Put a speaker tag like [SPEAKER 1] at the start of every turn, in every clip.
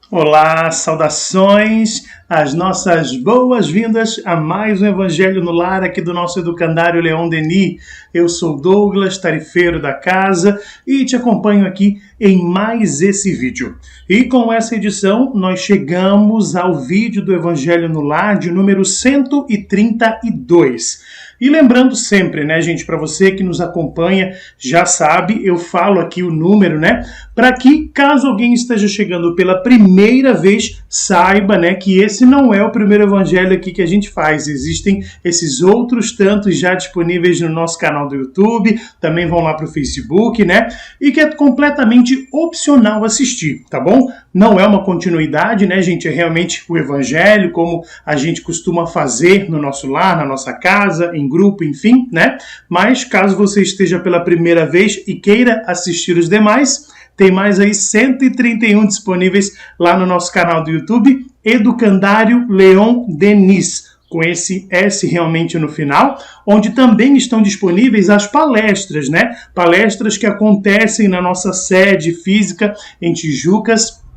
[SPEAKER 1] Olá, saudações, as nossas boas-vindas a mais um Evangelho no Lar aqui do nosso educandário Leon Denis. Eu sou Douglas, tarifeiro da casa, e te acompanho aqui em mais esse vídeo. E com essa edição, nós chegamos ao vídeo do Evangelho no Lar de número 132. E lembrando sempre, né, gente, para você que nos acompanha, já sabe, eu falo aqui o número, né, para que caso alguém esteja chegando pela primeira vez, saiba, né, que esse não é o primeiro evangelho aqui que a gente faz. Existem esses outros tantos já disponíveis no nosso canal do YouTube, também vão lá para o Facebook, né, e que é completamente opcional assistir, tá bom? Não é uma continuidade, né, gente, é realmente o evangelho, como a gente costuma fazer no nosso lar, na nossa casa, em grupo, enfim, né? Mas caso você esteja pela primeira vez e queira assistir os demais, tem mais aí 131 disponíveis lá no nosso canal do YouTube, Educandário Leon Denis, com esse S realmente no final, onde também estão disponíveis as palestras, né? Palestras que acontecem na nossa sede física em Tijucas,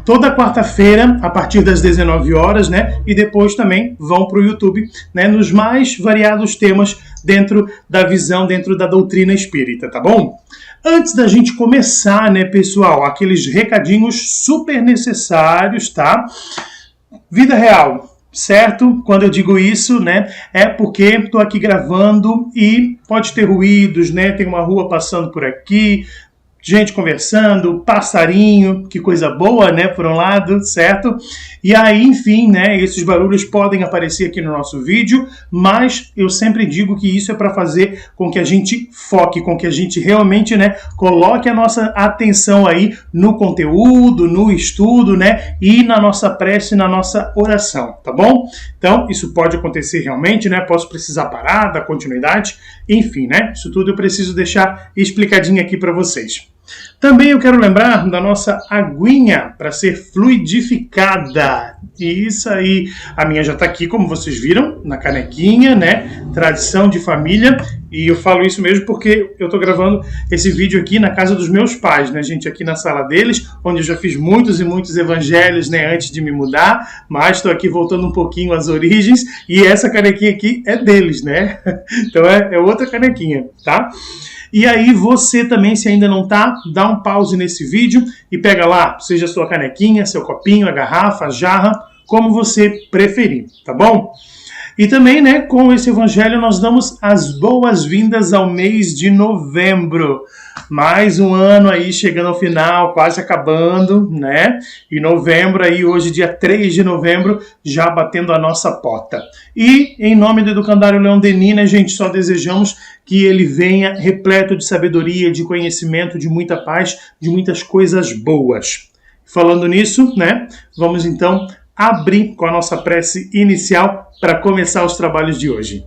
[SPEAKER 1] toda quarta-feira, a partir das 19 horas, né? E depois também vão para o YouTube, né? Nos mais variados temas dentro da visão, dentro da doutrina espírita, tá bom? Antes da gente começar, né, pessoal, aqueles recadinhos super necessários, tá? Vida real. Certo? Quando eu digo isso, né, é porque estou aqui gravando e pode ter ruídos, né? Tem uma rua passando por aqui, gente conversando, passarinho, que coisa boa, né, por um lado, certo? E aí, enfim, né, esses barulhos podem aparecer aqui no nosso vídeo, mas eu sempre digo que isso é para fazer com que a gente foque, com que a gente realmente, né, coloque a nossa atenção aí no conteúdo, no estudo, né, e na nossa prece, na nossa oração, tá bom? Então, isso pode acontecer realmente, né, posso precisar parar, dar continuidade, enfim, né, isso tudo eu preciso deixar explicadinho aqui para vocês. Também eu quero lembrar da nossa aguinha para ser fluidificada. Isso aí, a minha já está aqui, como vocês viram, na canequinha, né? Tradição de família. E eu falo isso mesmo porque eu estou gravando esse vídeo aqui na casa dos meus pais, né, gente? Aqui na sala deles, onde eu já fiz muitos e muitos evangelhos, né, antes de me mudar. Mas estou aqui voltando um pouquinho às origens. E essa canequinha aqui é deles, né? Então é outra canequinha, tá? E aí você também, se ainda não tá, dá um pause nesse vídeo e pega lá, seja a sua canequinha, seu copinho, a garrafa, a jarra, como você preferir, tá bom? E também, né, com esse evangelho nós damos as boas-vindas ao mês de novembro. Mais um ano aí chegando ao final, quase acabando, né? E novembro aí, hoje dia 3 de novembro, já batendo a nossa porta. E em nome do Educandário Leon Denis, né, gente, só desejamos que ele venha repleto de sabedoria, de conhecimento, de muita paz, de muitas coisas boas. Falando nisso, né, vamos então abrir com a nossa prece inicial para começar os trabalhos de hoje.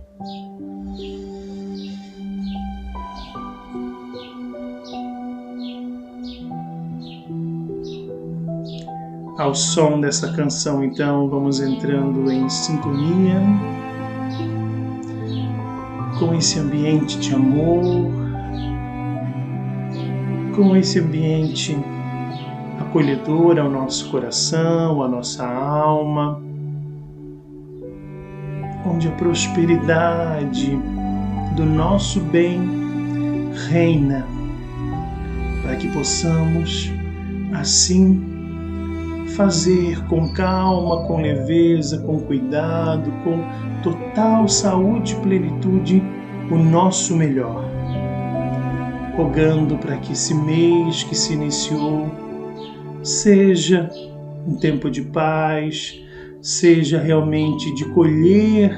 [SPEAKER 1] Ao som dessa canção, então, vamos entrando em sintonia com esse ambiente de amor, com esse ambiente acolhedor ao nosso coração, à nossa alma, onde a prosperidade do nosso bem reina, para que possamos, assim, fazer com calma, com leveza, com cuidado, com total saúde e plenitude o nosso melhor. Rogando para que esse mês que se iniciou seja um tempo de paz, seja realmente de colher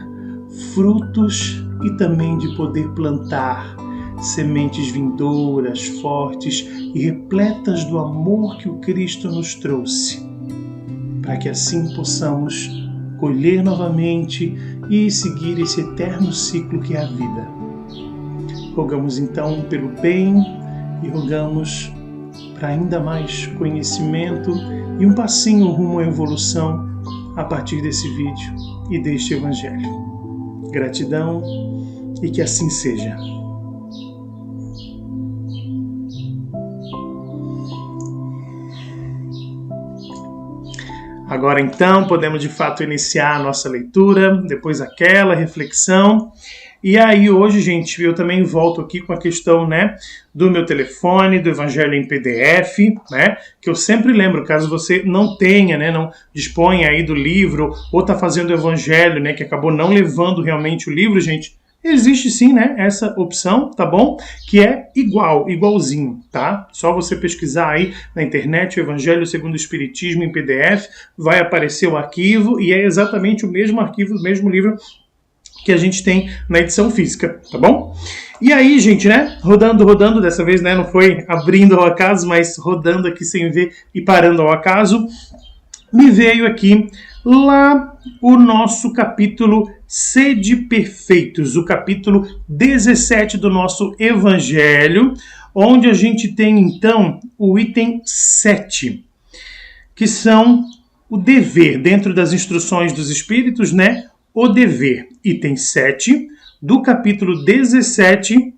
[SPEAKER 1] frutos e também de poder plantar sementes vindouras, fortes e repletas do amor que o Cristo nos trouxe, para que assim possamos colher novamente e seguir esse eterno ciclo que é a vida. Rogamos então pelo bem e rogamos para ainda mais conhecimento e um passinho rumo à evolução a partir desse vídeo e deste Evangelho. Gratidão e que assim seja. Agora então podemos de fato iniciar a nossa leitura, depois aquela reflexão. E aí hoje, gente, eu também volto aqui com a questão, né, do meu telefone, do Evangelho em PDF, né, que eu sempre lembro, caso você não tenha, né, não disponha aí do livro, ou está fazendo o Evangelho, né, que acabou não levando realmente o livro, gente, existe sim, né, essa opção, tá bom? Que é igualzinho, tá? Só você pesquisar aí na internet o Evangelho segundo o Espiritismo em PDF, vai aparecer o arquivo e é exatamente o mesmo arquivo, o mesmo livro que a gente tem na edição física, tá bom? E aí, gente, né, rodando, dessa vez, né, não foi abrindo ao acaso, mas rodando aqui sem ver e parando ao acaso, me veio aqui lá o nosso capítulo Sede Perfeitos, o capítulo 17 do nosso Evangelho, onde a gente tem, então, o item 7, que são o dever, dentro das instruções dos Espíritos, né, o dever, item 7, do capítulo 17,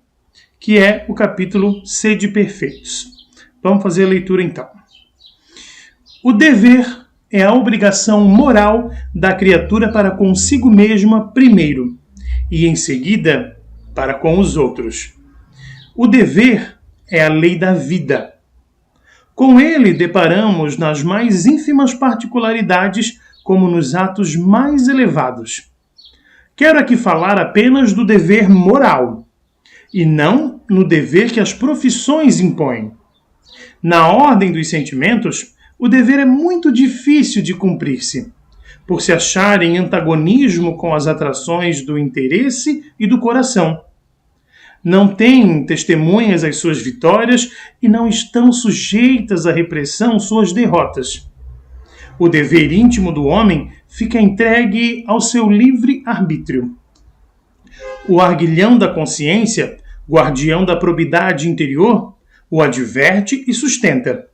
[SPEAKER 1] que é o capítulo Sede Perfeitos. Vamos fazer a leitura então. O dever é a obrigação moral da criatura para consigo mesma primeiro, e em seguida para com os outros. O dever é a lei da vida. Com ele deparamos nas mais ínfimas particularidades como nos atos mais elevados. Quero aqui falar apenas do dever moral, e não no dever que as profissões impõem. Na ordem dos sentimentos, o dever é muito difícil de cumprir-se, por se achar em antagonismo com as atrações do interesse e do coração. Não têm testemunhas as suas vitórias e não estão sujeitas à repressão suas derrotas. O dever íntimo do homem fica entregue ao seu livre arbítrio. O arguilhão da consciência, guardião da probidade interior, o adverte e sustenta,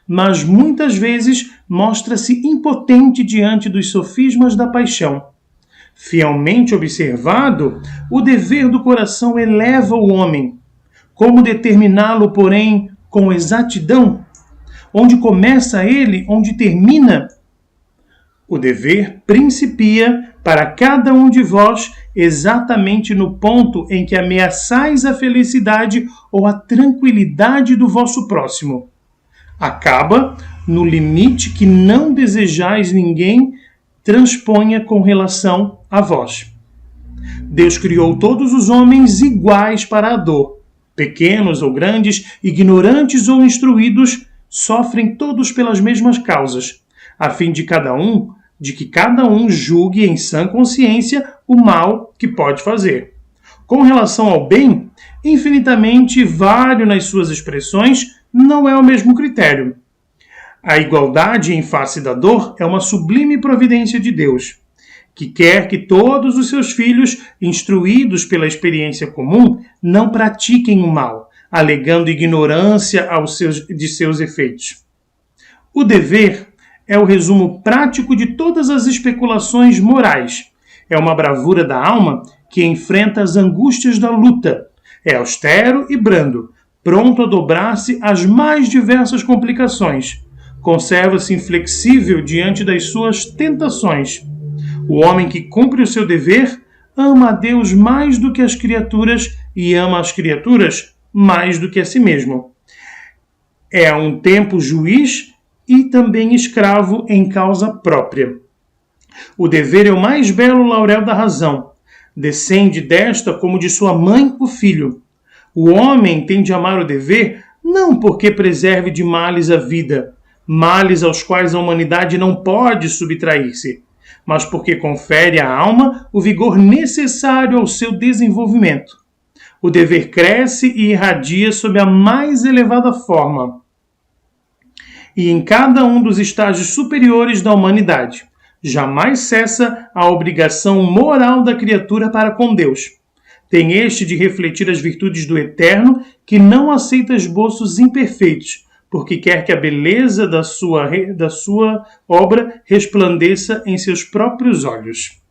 [SPEAKER 1] mas muitas vezes mostra-se impotente diante dos sofismas da paixão. Fielmente observado, o dever do coração eleva o homem. Como determiná-lo, porém, com exatidão? Onde começa ele, onde termina? O dever principia para cada um de vós exatamente no ponto em que ameaçais a felicidade ou a tranquilidade do vosso próximo. Acaba no limite que não desejais ninguém transponha com relação a vós. Deus criou todos os homens iguais para a dor. Pequenos ou grandes, ignorantes ou instruídos, sofrem todos pelas mesmas causas, a fim de que cada um julgue em sã consciência o mal que pode fazer. Com relação ao bem, infinitamente vário nas suas expressões, não é o mesmo critério. A igualdade em face da dor é uma sublime providência de Deus, que quer que todos os seus filhos, instruídos pela experiência comum, não pratiquem o mal, alegando ignorância de seus efeitos. O dever é o resumo prático de todas as especulações morais. É uma bravura da alma que enfrenta as angústias da luta. É austero e brando, pronto a dobrar-se às mais diversas complicações. Conserva-se inflexível diante das suas tentações. O homem que cumpre o seu dever ama a Deus mais do que as criaturas e ama as criaturas mais do que a si mesmo. É a um tempo juiz e também escravo em causa própria. O dever é o mais belo laurel da razão. Descende desta como de sua mãe o filho. O homem tem de amar o dever não porque preserve de males a vida, males aos quais a humanidade não pode subtrair-se, mas porque confere à alma o vigor necessário ao seu desenvolvimento. O dever cresce e irradia sob a mais elevada forma, e em cada um dos estágios superiores da humanidade. Jamais cessa a obrigação moral da criatura para com Deus. Tem este de refletir as virtudes do Eterno, que não aceita esboços imperfeitos, porque quer que a beleza da sua obra resplandeça em seus próprios olhos.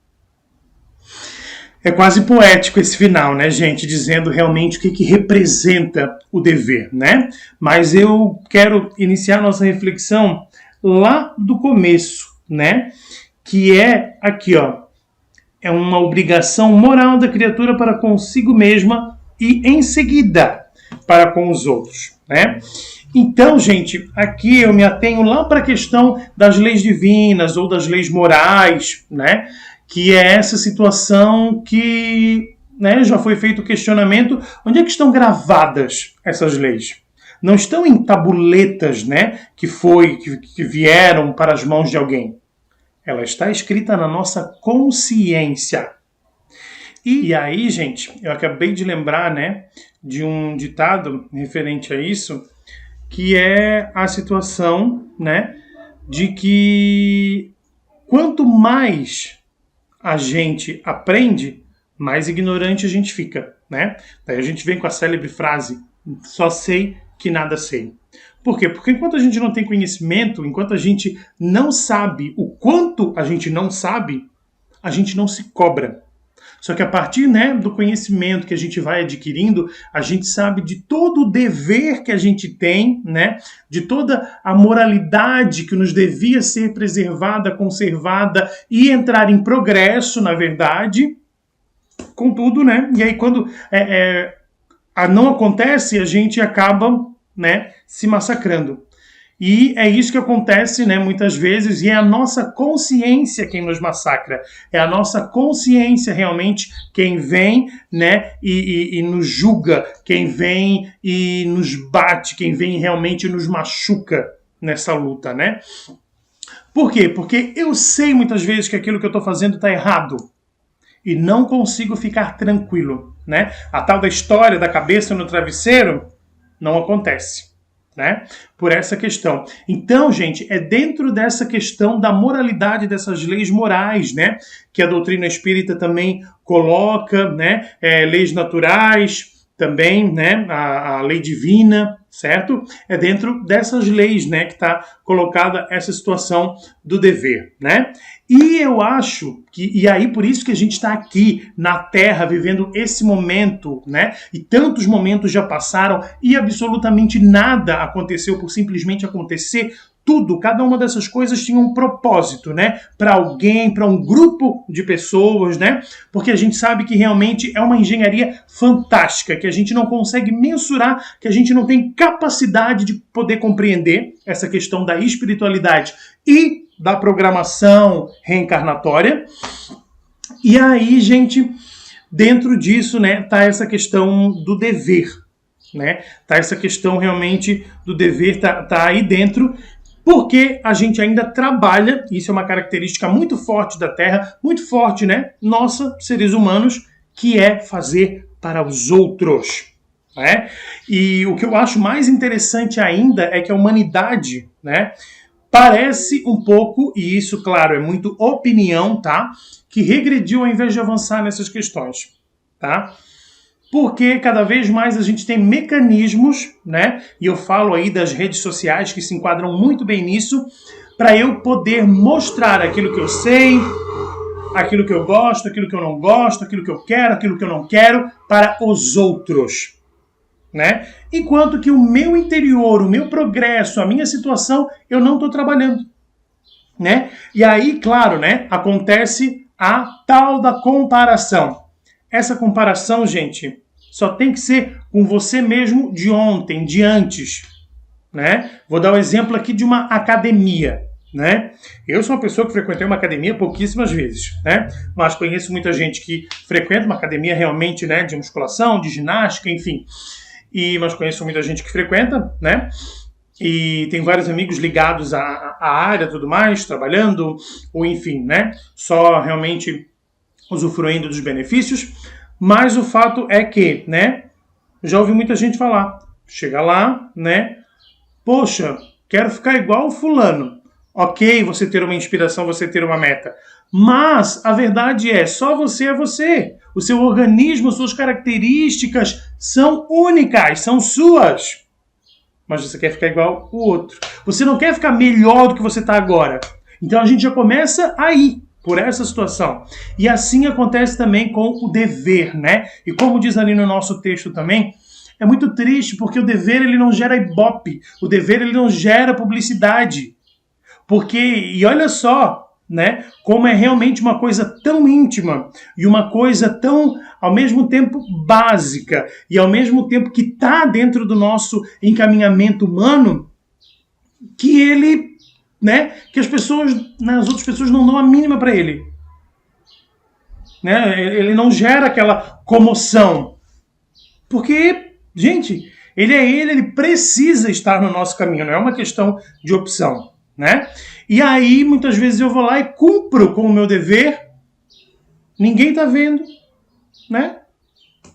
[SPEAKER 1] É quase poético esse final, né, gente? Dizendo realmente o que representa o dever, né? Mas eu quero iniciar nossa reflexão lá do começo, né? Que é aqui, ó. É uma obrigação moral da criatura para consigo mesma e em seguida para com os outros, né? Então, gente, aqui eu me atenho lá para a questão das leis divinas ou das leis morais, né? Que é essa situação que, né, já foi feito o questionamento, onde é que estão gravadas essas leis? Não estão em tabuletas, né, que vieram para as mãos de alguém. Ela está escrita na nossa consciência. E aí, gente, eu acabei de lembrar, né, de um ditado referente a isso, que é a situação, né, de que quanto mais a gente aprende, mais ignorante a gente fica, né? Daí a gente vem com a célebre frase, só sei que nada sei. Por quê? Porque enquanto a gente não tem conhecimento, enquanto a gente não sabe o quanto a gente não sabe, a gente não se cobra. Só que a partir, né, do conhecimento que a gente vai adquirindo, a gente sabe de todo o dever que a gente tem, né, de toda a moralidade que nos devia ser preservada, conservada e entrar em progresso, na verdade, com tudo, né? E aí quando não acontece, a gente acaba, né, se massacrando. E é isso que acontece, né, muitas vezes, e é a nossa consciência quem nos massacra. É a nossa consciência realmente quem vem, né, e nos julga, quem vem e nos bate, quem vem e realmente nos machuca nessa luta, né? Por quê? Porque eu sei muitas vezes que aquilo que eu estou fazendo está errado e não consigo ficar tranquilo, né? A tal da história da cabeça no travesseiro não acontece, né? Por essa questão. Então, gente, é dentro dessa questão da moralidade dessas leis morais, né, que a doutrina espírita também coloca, né, leis naturais também, né, a lei divina, certo? É dentro dessas leis, né, que está colocada essa situação do dever, né? E eu acho que, e aí por isso que a gente está aqui na Terra vivendo esse momento, né? E tantos momentos já passaram e absolutamente nada aconteceu por simplesmente acontecer. Tudo, cada uma dessas coisas tinha um propósito, né? Para alguém, para um grupo de pessoas, né? Porque a gente sabe que realmente é uma engenharia fantástica, que a gente não consegue mensurar, que a gente não tem capacidade de poder compreender essa questão da espiritualidade e da programação reencarnatória. E aí, gente, dentro disso, né, tá essa questão do dever, né? Tá essa questão realmente do dever, tá aí dentro, porque a gente ainda trabalha, isso é uma característica muito forte da Terra, muito forte, né? Nossa, seres humanos, que é fazer para os outros, né? E o que eu acho mais interessante ainda é que a humanidade, né, parece um pouco, e isso, claro, é muito opinião, tá? Que regrediu ao invés de avançar nessas questões, tá? Porque cada vez mais a gente tem mecanismos, né? E eu falo aí das redes sociais que se enquadram muito bem nisso, para eu poder mostrar aquilo que eu sei, aquilo que eu gosto, aquilo que eu não gosto, aquilo que eu quero, aquilo que eu não quero, para os outros, né? Enquanto que o meu interior, o meu progresso, a minha situação, eu não estou trabalhando, né? E aí, claro, né, acontece a tal da comparação. Essa comparação, gente, só tem que ser com você mesmo de ontem, de antes, né? Vou dar um exemplo aqui de uma academia, né? Eu sou uma pessoa que frequentei uma academia pouquíssimas vezes, né? Mas conheço muita gente que frequenta uma academia realmente, né, de musculação, de ginástica, enfim. Mas conheço muita gente que frequenta, né? E tem vários amigos ligados à área e tudo mais, trabalhando, ou enfim, né? Só realmente usufruindo dos benefícios. Mas o fato é que, né? Já ouvi muita gente falar. Chega lá, né? Poxa, quero ficar igual o fulano. Ok, você ter uma inspiração, você ter uma meta. Mas a verdade é, só você é você. O seu organismo, suas características são únicas, são suas. Mas você quer ficar igual o outro. Você não quer ficar melhor do que você está agora. Então a gente já começa aí, por essa situação. E assim acontece também com o dever, né? E como diz ali no nosso texto também, é muito triste porque o dever ele não gera ibope. O dever ele não gera publicidade. Porque, e olha só, né, como é realmente uma coisa tão íntima e uma coisa tão, ao mesmo tempo, básica e ao mesmo tempo que está dentro do nosso encaminhamento humano, que ele, né, que as pessoas, né, as outras pessoas não dão a mínima para ele. Né? Ele não gera aquela comoção. Porque, gente, ele precisa estar no nosso caminho, não é uma questão de opção, né? E aí, muitas vezes eu vou lá e cumpro com o meu dever, ninguém tá vendo, né?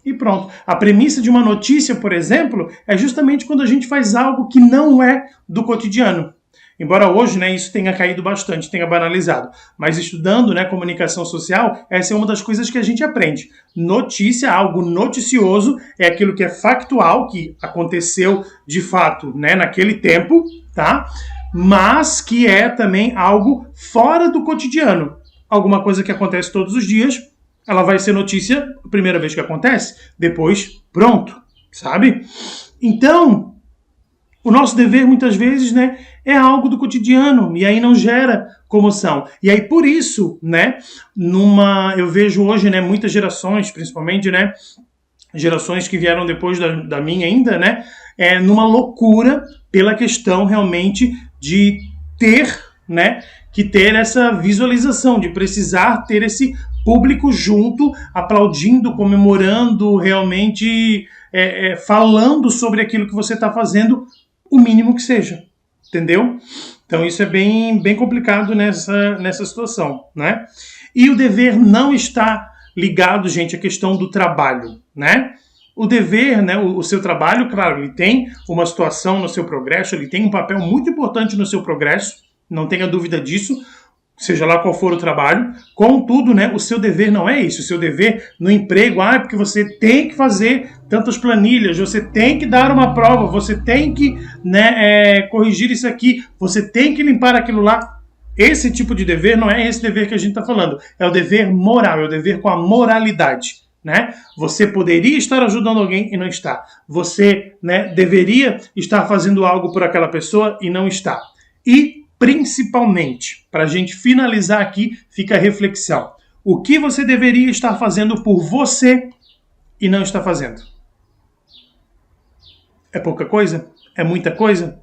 [SPEAKER 1] E pronto. A premissa de uma notícia, por exemplo, é justamente quando a gente faz algo que não é do cotidiano. Embora hoje, né, isso tenha caído bastante, tenha banalizado. Mas estudando, né, comunicação social, essa é uma das coisas que a gente aprende. Notícia, algo noticioso, é aquilo que é factual, que aconteceu de fato, né, naquele tempo, tá? Mas que é também algo fora do cotidiano. Alguma coisa que acontece todos os dias, ela vai ser notícia a primeira vez que acontece, depois pronto, sabe? Então, o nosso dever muitas vezes, né, é algo do cotidiano e aí não gera comoção. E aí por isso, né, eu vejo hoje, né, muitas gerações, principalmente, né, gerações que vieram depois da minha ainda, né, numa loucura pela questão realmente de ter, né, que ter essa visualização, de precisar ter esse público junto, aplaudindo, comemorando, realmente falando sobre aquilo que você está fazendo, o mínimo que seja, entendeu? Então isso é bem, bem complicado nessa situação, né? E o dever não está ligado, gente, à questão do trabalho, né? O dever, né, o seu trabalho, claro, ele tem uma situação no seu progresso, ele tem um papel muito importante no seu progresso, não tenha dúvida disso, seja lá qual for o trabalho. Contudo, né, o seu dever não é isso. O seu dever no emprego, é porque você tem que fazer tantas planilhas, você tem que dar uma prova, você tem que, né, corrigir isso aqui, você tem que limpar aquilo lá. Esse tipo de dever não é esse dever que a gente está falando. É o dever moral, é o dever com a moralidade. Né? Você poderia estar ajudando alguém e não está. Você, né, deveria estar fazendo algo por aquela pessoa e não está. E principalmente, para a gente finalizar aqui, fica a reflexão. O que você deveria estar fazendo por você e não está fazendo? É pouca coisa? É muita coisa?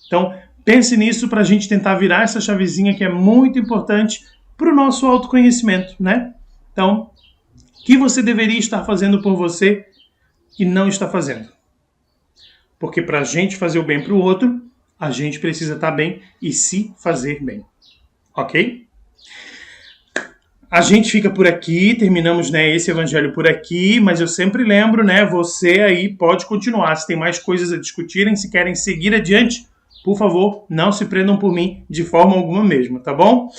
[SPEAKER 1] Então, pense nisso para a gente tentar virar essa chavezinha que é muito importante para o nosso autoconhecimento, né? Então, o que você deveria estar fazendo por você e não está fazendo? Porque para a gente fazer o bem para o outro, a gente precisa estar bem e se fazer bem. Ok? A gente fica por aqui, terminamos, né, esse evangelho por aqui, mas eu sempre lembro, né, você aí pode continuar. Se tem mais coisas a discutirem, se querem seguir adiante, por favor, não se prendam por mim de forma alguma mesmo, tá bom?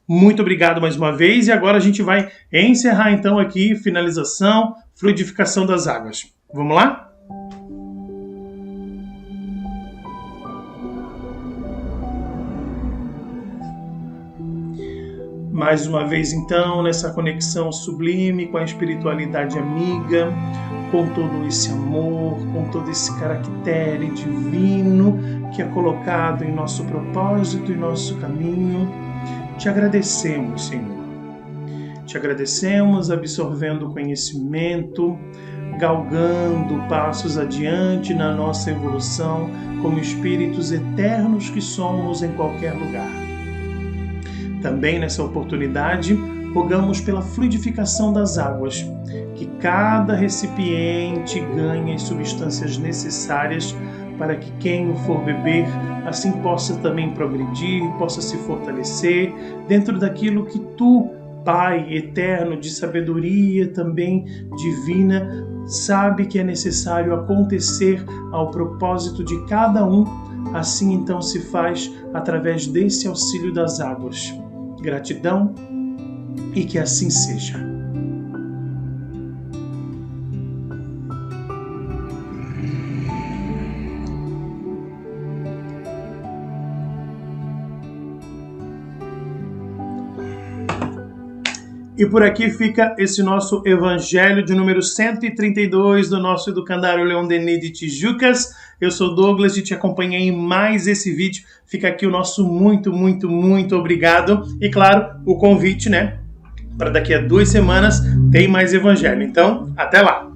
[SPEAKER 1] Muito obrigado mais uma vez e agora a gente vai encerrar então aqui, finalização, fluidificação das águas. Vamos lá? Mais uma vez, então, nessa conexão sublime com a espiritualidade amiga, com todo esse amor, com todo esse caractere divino que é colocado em nosso propósito e nosso caminho, te agradecemos, Senhor. Te agradecemos absorvendo conhecimento, galgando passos adiante na nossa evolução como espíritos eternos que somos em qualquer lugar. Também nessa oportunidade, rogamos pela fluidificação das águas, que cada recipiente ganhe as substâncias necessárias para que quem o for beber assim possa também progredir, possa se fortalecer dentro daquilo que tu, Pai eterno de sabedoria também divina, sabe que é necessário acontecer ao propósito de cada um. Assim então se faz através desse auxílio das águas. Gratidão e que assim seja. E por aqui fica esse nosso evangelho de número 132 do nosso Educandário Leon Denis de Tijucas. Eu sou Douglas e te acompanhei em mais esse vídeo. Fica aqui o nosso muito, muito, muito obrigado. E claro, o convite, né? Para daqui a 2 semanas tem mais evangelho. Então, até lá!